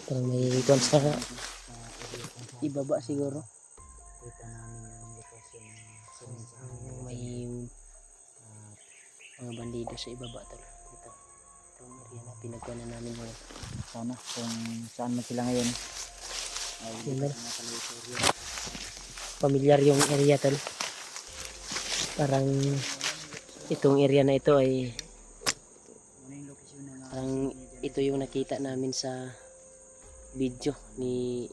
Parang may icons na ibaba siguro. Kita namin ang lokasyon ng May mga bandido sa ibaba tol. Ito. Itong area na pinagkuha na namin ngayon. sana kung saan man sila ngayon ay Yun lang. area. Pamilyar yung area tol. Parang itong area na ito ay Ano yung lokasyon ng parang ito yung nakita namin sa video ni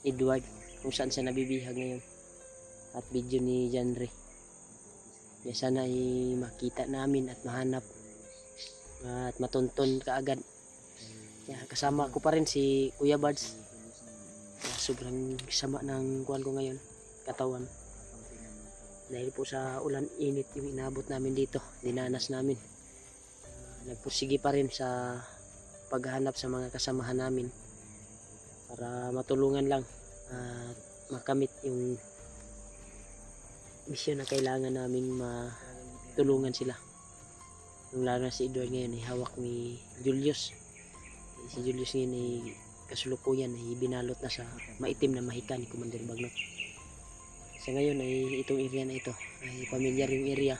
Edward kung saan siya nabibihag ngayon at video ni Janre. Kaya sana ay makita namin at mahanap at matunton kaagad. Kaya kasama ko pa rin si Kuya Bads. Kaya sobrang sama ng kuwan ko ngayon, katawan. Dahil po sa ulan init yung inabot namin dito, dinanas namin. Nagpursige pa rin sa paghahanap sa mga kasamahan namin para matulungan lang at makamit yung misyon na kailangan naming matulungan sila. Yung lalo na si Edward ngayon ay hawak ni Julius. Si Julius ngayon ay kasulukuyan ay binalot na sa maitim na mahika ni Commander Bagnot. Sa ngayon ay itong area na ito ay pamilyar yung area.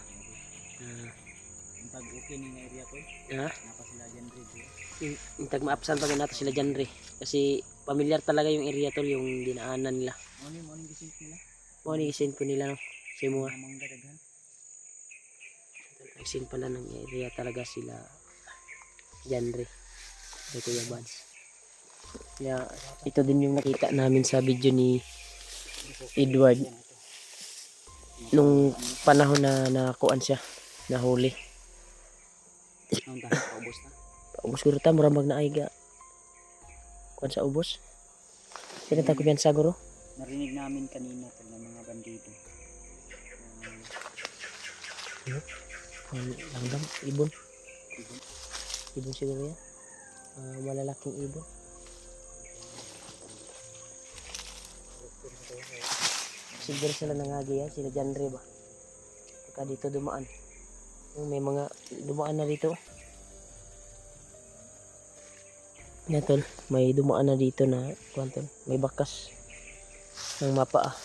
pag okay ni area ko napa sila dyan Yung tag ma-absent pag nato sila dyan re. Kasi pamilyar talaga yung area tol, yung dinaanan nila. morning gising nila Morning isin po nila no. Sa mga mangga daghan isin pala ng area talaga sila dyan re. Kay Kuya Bads. Kaya ito din yung nakita namin sa video ni Edward nung panahon na nakuan siya, nahuli. ang tayo paubos na Paubos ko rita, maramag na aiga. Kuan sa ubos. Sige ta ko yan saguro. narinig namin kanina pag ng mga bandido Langdang, ibon. Ibon siguro yan. Malalaking ibon. Siguro sila nangagi yan, sila Janre ba? Pagka dito dumaan. May mga dumaan na dito. Yan tol, may dumaan na dito na tol, may bakas ng mapa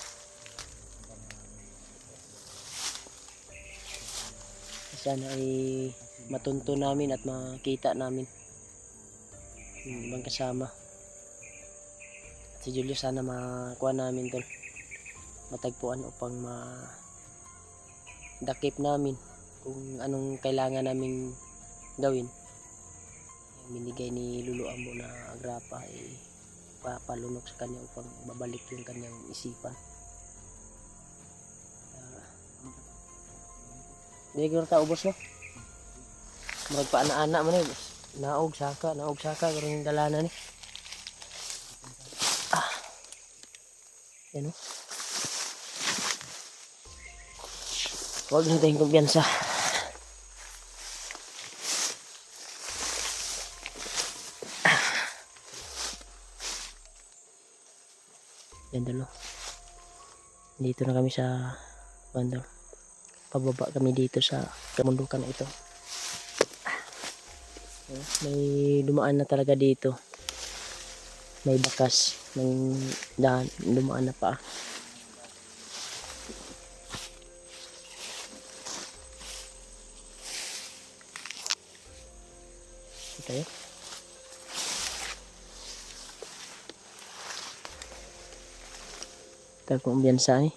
Sana ay matunto namin at makita namin yung ibang kasama. At si Julius sana makuha namin tol, matagpuan upang madakip namin kung anong kailangan naming gawin. Binigay ni Lulu Ambo na agrapa ay papalunok sa kanya upang babalik yung kanyang isipan. Hindi ko ta ubos no. Murag pa ana-ana man ni. Naog saka karon dalanan ni. Yan no. Huwag na tayong kumpiyansa. Yan dalo. Dito na kami sa bando. Pababa kami dito sa kamundukan na ito. May dumaan na talaga dito. May bakas ng daan, dumaan na pa. Ito yun. Ito kung biyansa eh.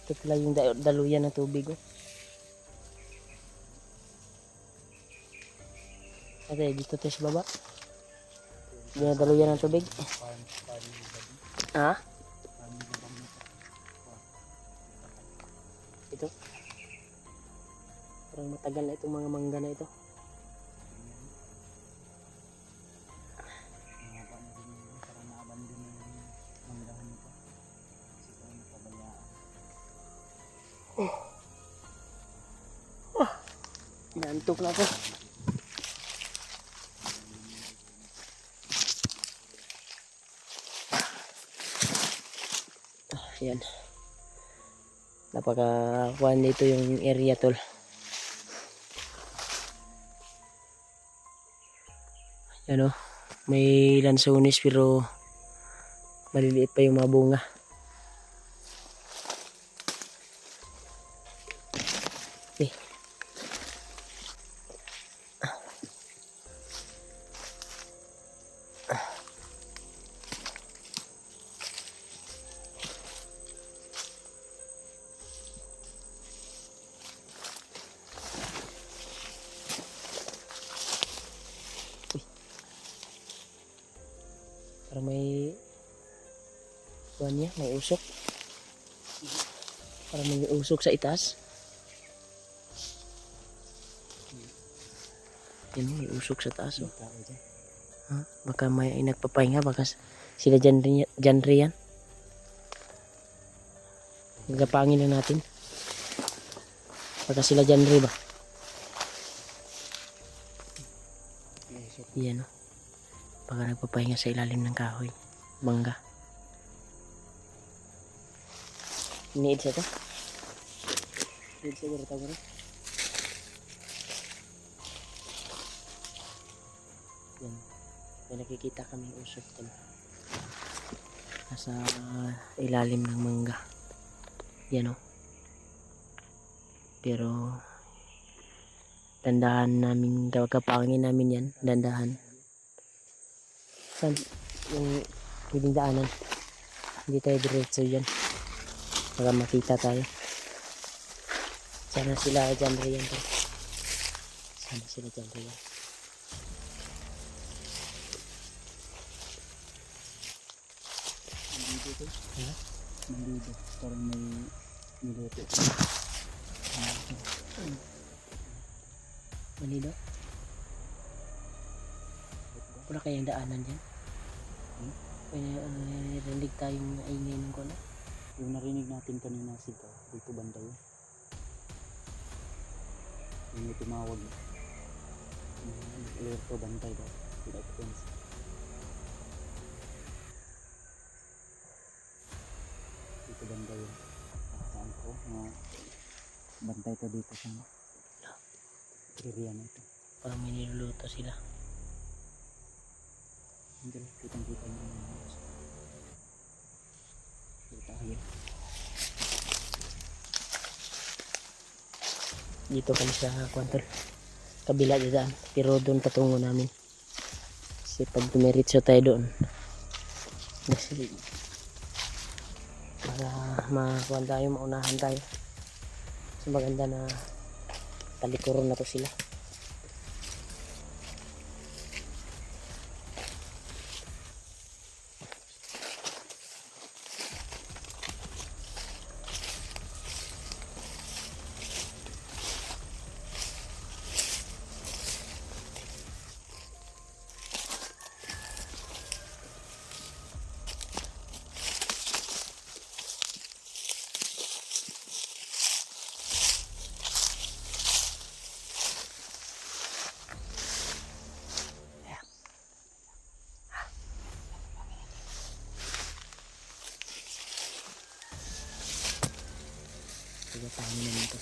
Ito pala yung daluyan ng tubig oh. Ate, dito tayo sa baba. Yung daluyan ng tubig. Ha? Ito. Parang matagal na itong mga mangga na ito. Nantok na ako. Ayan. Napaka-kuhan dito yung area tol. Ano, may lansones pero maliliit pa yung mga bunga. Eh. Para may kuhan niya, may usok. Para may usok sa itaas. Yan, may usok sa taas. Oh. Ha? Baka may nagpapahinga, baka sila dyan yan. Nagapangin lang natin. Baka sila dyan ba? Yan o. Baka nagpapahinga sa ilalim ng kahoy. Mangga. Need sa ito? Need sa ito rin. Yan. May nakikita kami usok din. Nasa ilalim ng mangga. Yan o. Pero dandahan namin, kapangin namin yan. Dandahan. Saan? Yung pwedeng daanan. Hindi tayo diretso yan. Para makita tayo. Sana sila dyan riyan. Sana sila dyan riyan. Ha? Nandito. Parang may niluto. Manido? Wala kayang daanan dyan? May narinig tayong ingay ng kono? Yung narinig natin kanina sigaw, dito banda yun. Yung may tumawag. Alerto bantay daw. Sila friends. Dito banda yun. Saan ko? Bantay to dito sa area na ito. Parang may niluluto sila. Hindi, kitang-kita nyo yung mga oras. Dito tayo. Dito kami sa kwantol. Kabila dyan. Pero doon patungo namin. Kasi pag dumiritso tayo doon. Kasi para makuhan tayo, maunahan tayo. So maganda na talikuron na to sila. Kaya tayo na nito.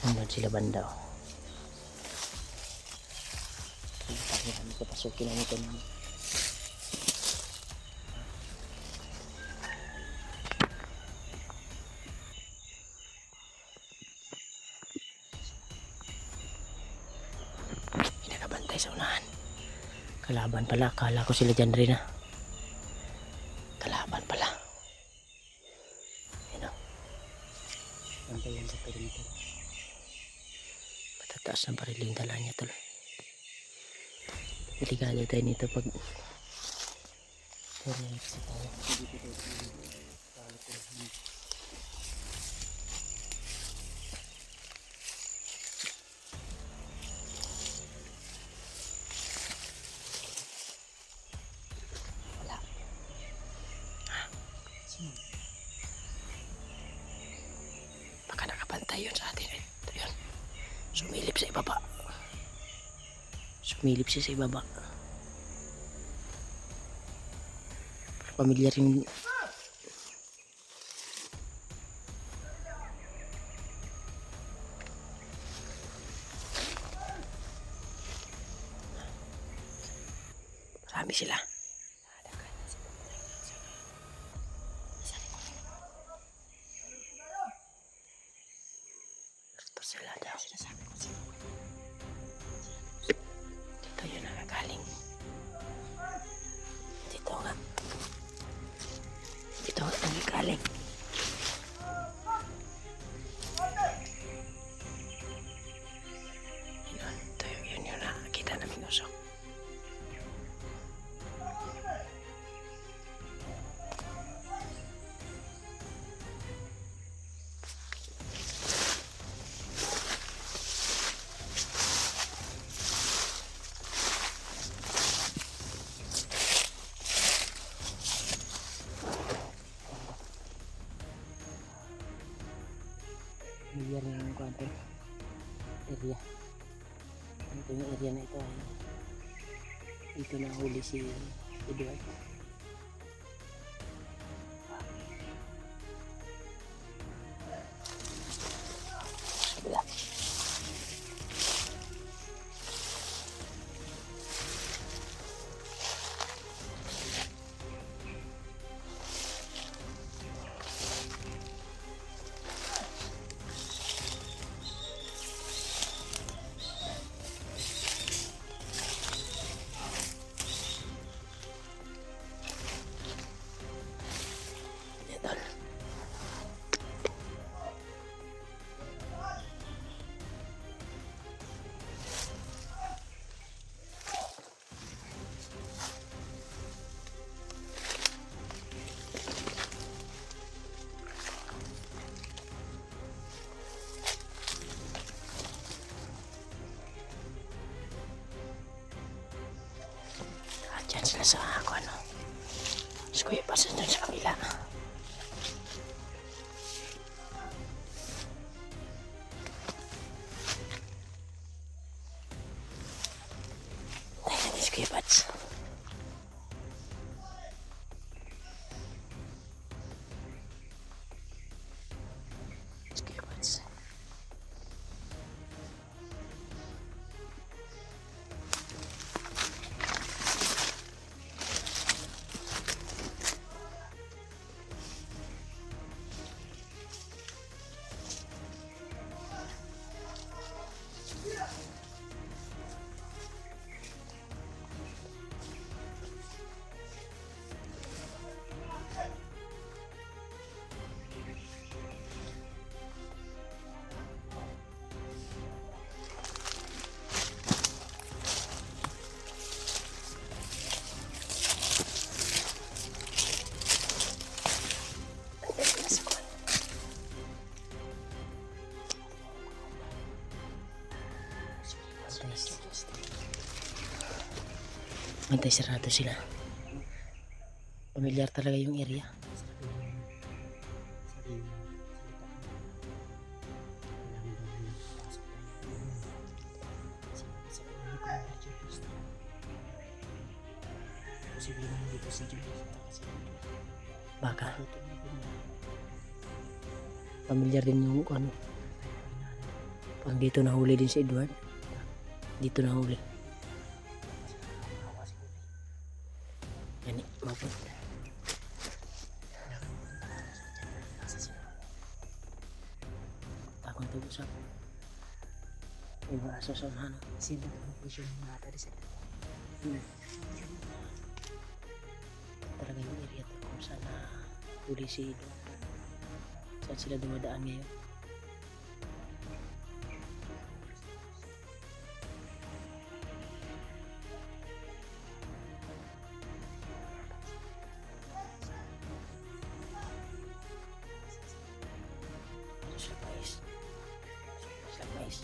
Nandun sila banda. Tayo kami papasukin namin ito naman. Pinakabantay sa unahan. Kalaban pala. Akala ko sila dyan rin kalaban pala. Yan o. Bantay yan sa perimeter. Matataas ang bariling dala niya tol. Delikado tayo nito pag diretso tayo. Wala. Baka nakabantay yun sa atin. Ito yun. Sumilip sa ibaba. Sumilip siya sa ibaba. Pamilyar yung marami sila. Ito sila daw. Dito yun nakagaling. Dito nga. Dito nga nakagaling. Ito yun yun nakakita namin usok. Familiar na yung kwanto area. Ito yung area na ito ay dito na huli si Edward. Sabila. Idol. Diyan sila sa ako ano. Mas kuya pasok dun sa kabila. Tayo natin si Kuya Pats. Si Kuya Pats. Mantay sarado sila. Pamilyar talaga yung area. Baka pamilyar din yung ano. Pag dito nahuli din si Edward. Dito nahuli. Yan, mapot. Takong tag-usap. Iba aso sa ano. Sino ang vision ng mga tadi sa talaga yung area to kung saan huli si Edward. Saan sila dumadaan ngayon. Sila guys.